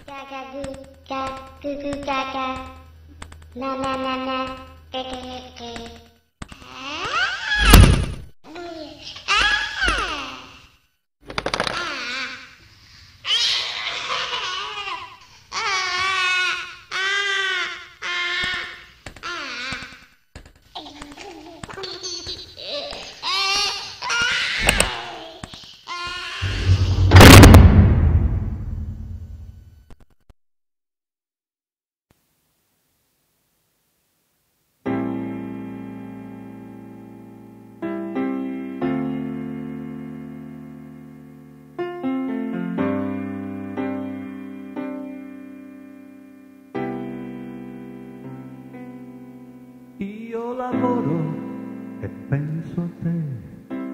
Gaga goo ga goo goo gaga. Na na na na. Ga ga ga ga. Io lavoro e penso a te,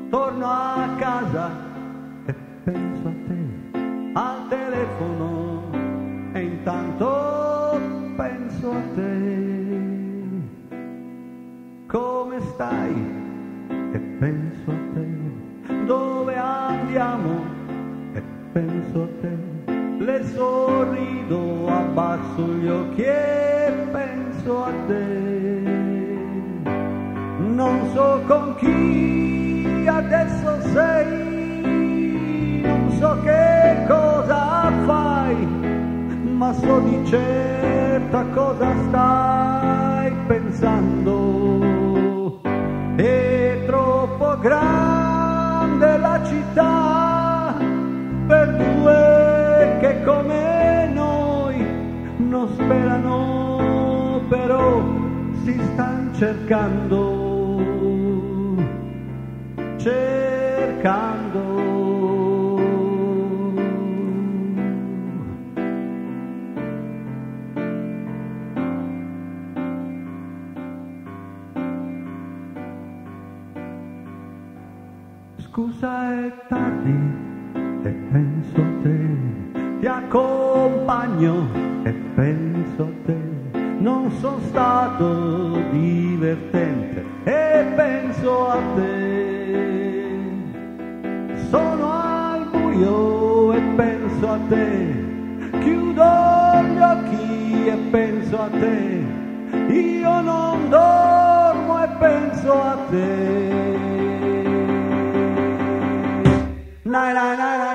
torno a casa e penso a te, al telefono e intanto penso a te. Come stai? E penso a te, dove andiamo? E penso a te, le sorrido, abbasso gli occhi e penso a te. Non so con chi adesso sei, non so che cosa fai, ma so di certa cosa stai pensando. È troppo grande la città per due che come noi non sperano, però si stan cercando. Scusa è tardi e penso a te, ti accompagno e penso a te, non sono stato divertente e penso a te, sono al buio e penso a te, chiudo gli occhi e penso a te, io non dormo e penso a te. Na na na na.